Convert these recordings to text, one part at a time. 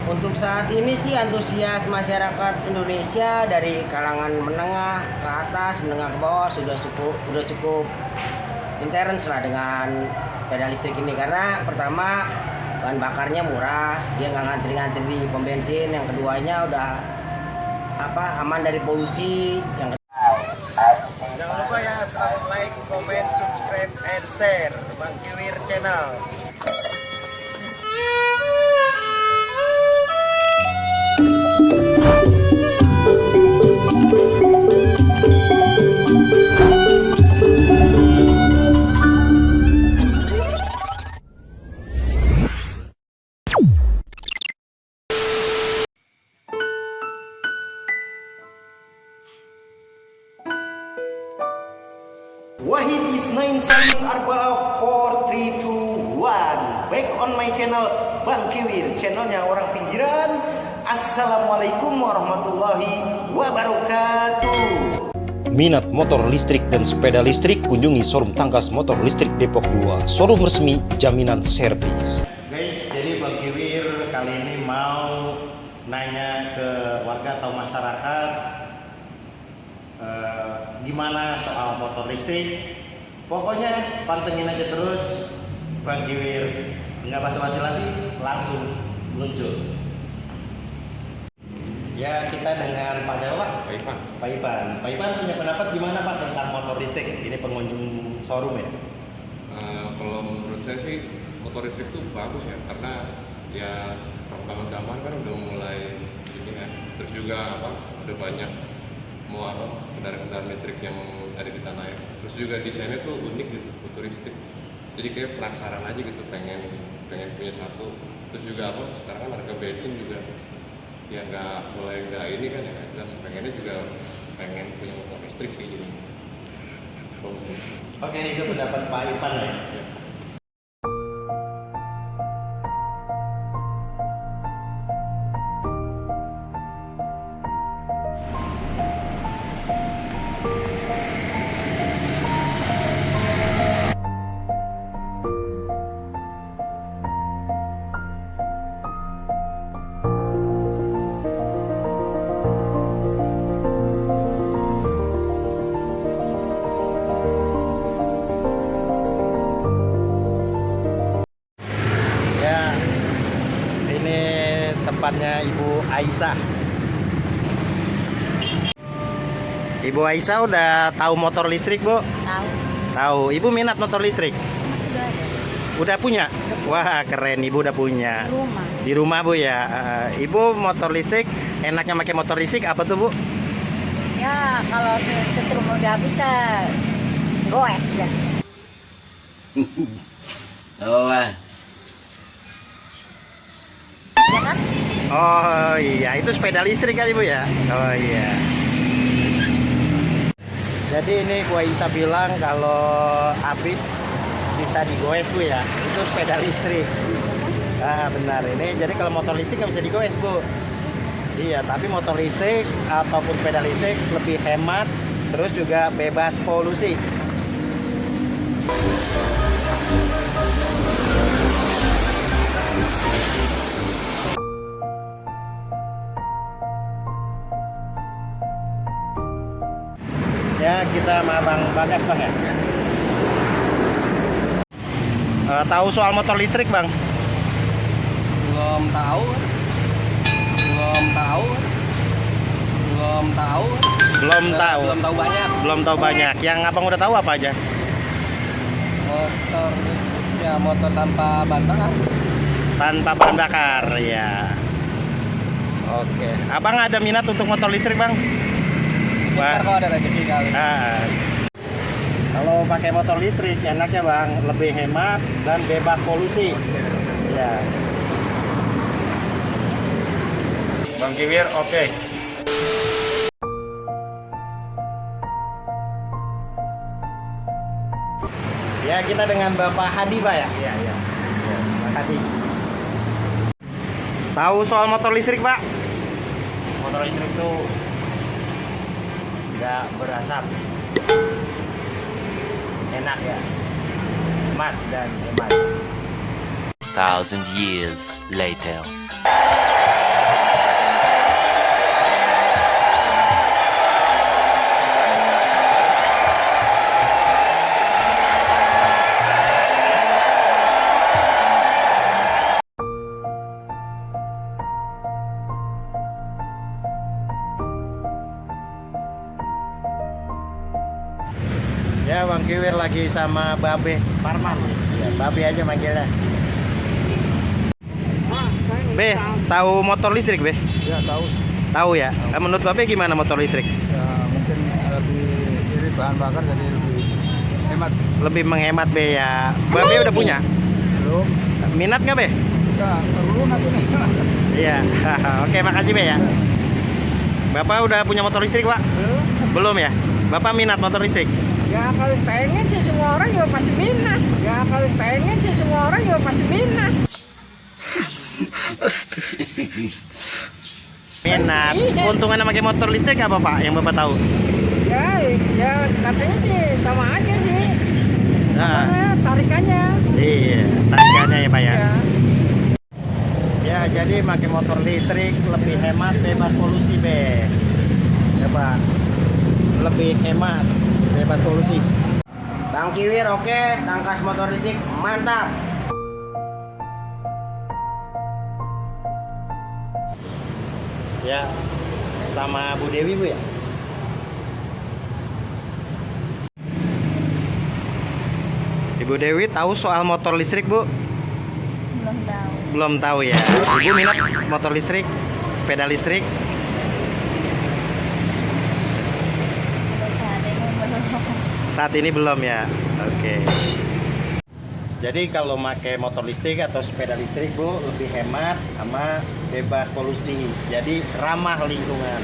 Untuk saat ini sih antusias masyarakat Indonesia dari kalangan menengah ke atas, menengah ke bawah sudah cukup intens lah dengan sepeda listrik ini, karena pertama bahan bakarnya murah, dia nggak ngantri-ngantri di pom bensin. Yang keduanya udah aman dari polusi. Jangan lupa ya, selalu like, comment, subscribe, and share Bang Kiwir Channel. Wahid is 9 Salis Arba 4, 3, 2, 1. Back on my channel Bang Kiwir, channelnya orang pinggiran. Assalamualaikum warahmatullahi wabarakatuh. Minat motor listrik dan sepeda listrik, kunjungi showroom Tangkas Motor Listrik Depok 2, showroom resmi jaminan servis. Guys, jadi Bang Kiwir kali ini mau nanya ke warga atau masyarakat gimana soal motor listrik. Pokoknya pantengin aja terus Bang Kiwir, nggak basa-basi lagi, langsung meluncur. Ya, kita dengan Pak siapa Pak? Pak Ipan punya pendapat gimana Pak tentang motor listrik? Ini pengunjung showroom ya? Kalau menurut saya sih motor listrik itu bagus ya, karena ya perkembangan zaman kan udah mulai ini kan, terus juga udah banyak kendaraan listrik yang ada di tanah air. Terus juga desainnya tuh unik gitu, futuristik. Jadi kayak penasaran aja gitu, pengen punya satu. Terus juga sekarang kan harga bensin juga ya nggak ini kan ya, jelas pengennya juga pengen punya motor listrik sih jadi. Oke, itu pendapat Pak Ipan ya. Tempatnya Ibu Aisyah. Ibu Aisyah udah tahu motor listrik, Bu? Tahu. Tahu. Ibu minat motor listrik? Udah ada. Udah punya? Wah, keren, Ibu udah punya. Di rumah. Di rumah, Bu ya. Ibu motor listrik, enaknya pakai motor listrik apa tuh, Bu? Ya, kalau setrum udah bisa goes dah. Ya kan? Oh iya, itu sepeda listrik kali Bu ya? Oh iya. Jadi ini Bu Aisyah bilang kalau habis bisa digoes Bu ya. Itu sepeda listrik. Ah benar ini. Jadi kalau motor listrik nggak bisa digoes Bu. Iya, tapi motor listrik ataupun sepeda listrik lebih hemat, terus juga bebas polusi. Ya, kita sama Bang Bagas Bang ya. Tahu soal motor listrik Bang? Belum tahu. Belum tahu banyak. Belum tahu banyak. Yang Abang udah tahu apa aja? Motor ya, motor tanpa bahan bakar. Tanpa bahan bakar ya. Oke. Abang ada minat untuk motor listrik Bang? Ntar kalau ada rezeki kali. Kalau pakai motor listrik enaknya Bang, lebih hemat dan bebas polusi. Ya. Bang Kiwir, oke. Ya, kita dengan Bapak Hadi Pak ya? Iya. Ya, Pak Hadi. Tahu soal motor listrik Pak? Motor listrik itu nggak berasap, enak ya, hemat dan hemat. 1,000 years later. Ya, Bang Kiwir lagi sama Babe Parman. Ya, Babe aja manggilnya. Be, tahu motor listrik, Be? Ya tahu. Tahu ya. Menurut Babe gimana motor listrik? Ya mungkin lebih irit bahan bakar jadi lebih hemat. Lebih menghemat, Be ya. Babe udah punya? Belum. Minat nggak, Be? Ya perlu nanti nih. Iya. Oke, makasih, Be ya. Bapak udah punya motor listrik, Pak? Belum ya? Bapak minat motor listrik? Ya kalau pengen sih semua orang juga pasti minat. Ya kalau pengen sih semua orang juga pasti minat. Minat. Keuntungan pakai motor listrik apa, Pak? Yang Bapak tahu? Ya katanya sih sama aja sih. Nah, Tarikannya. iya, tarikannya ya, Pak ya. Ya. Ya, jadi pakai motor listrik lebih hemat, bebas polusi, Be. Ya, Pak. Lebih hemat, bebas polusi. Bang Kiwir oke, tangkas motor listrik mantap. Ya, sama Bu Dewi, Bu ya. Ibu Dewi tahu soal motor listrik, Bu? Belum tahu. Belum tahu ya. Ibu minat motor listrik, sepeda listrik? Udah saat ini belum. Saat ini belum ya. Oke. Jadi kalau pakai motor listrik atau sepeda listrik, Bu, lebih hemat sama bebas polusi. Jadi ramah lingkungan.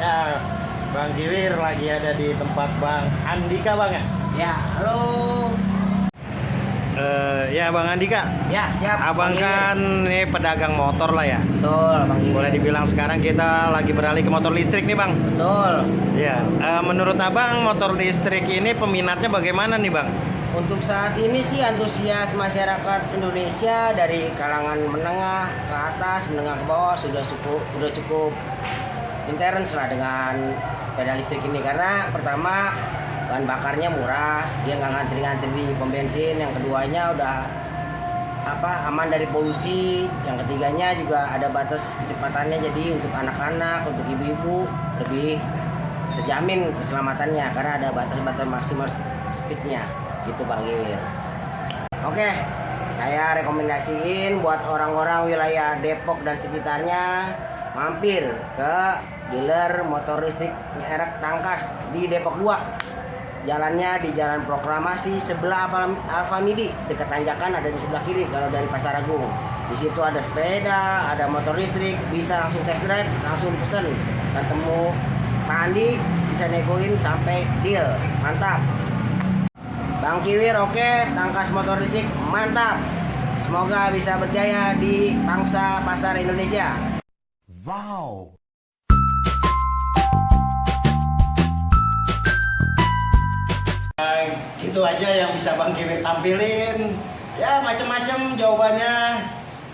Ya, Bang Kiwir lagi ada di tempat Bang Andika, Bang ya? Ya, halo. Ya Bang Andika, Ya, siap. Abang Bang Kiwir. kan ini pedagang motor lah ya. Betul, Bang Kiwir. Boleh dibilang sekarang kita lagi beralih ke motor listrik nih, Bang. Betul. Ya, menurut Abang motor listrik ini peminatnya bagaimana nih, Bang? Untuk saat ini sih antusias masyarakat Indonesia dari kalangan menengah ke atas, menengah ke bawah sudah cukup intens lah dengan sepeda listrik ini, karena pertama bahan bakarnya murah, dia nggak ngantri-ngantri di pom bensin, yang keduanya udah aman dari polusi, yang ketiganya juga ada batas kecepatannya, jadi untuk anak-anak, untuk ibu-ibu lebih terjamin keselamatannya karena ada batas-batas maksimal speednya gitu, Bang Kiwir. Oke, saya rekomendasiin buat orang-orang wilayah Depok dan sekitarnya mampir ke dealer motor listrik merek Tangkas di Depok 2. Jalannya di Jalan Proklamasi sebelah Alfamidi, dekat tanjakan ada di sebelah kiri kalau dari Pasar Agung. Di situ ada sepeda, ada motor listrik, bisa langsung test drive, langsung pesen. Ketemu Pak Andi, bisa negoin sampai deal. Mantap. Bang Kiwir oke, Tangkas motor listrik mantap. Semoga bisa berjaya di pangsa pasar Indonesia. Wow. Itu aja yang bisa Bang Kiwir tampilin. Ya macam-macam jawabannya.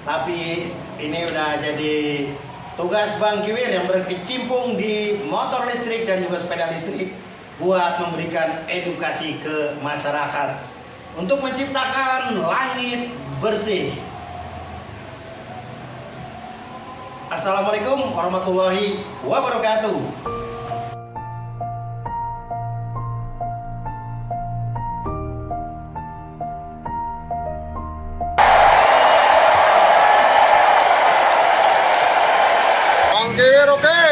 Tapi ini udah jadi tugas Bang Kiwir yang berkecimpung di motor listrik dan juga sepeda listrik buat memberikan edukasi ke masyarakat untuk menciptakan langit bersih. Assalamualaikum warahmatullahi wabarakatuh. Bang Kiwir oke.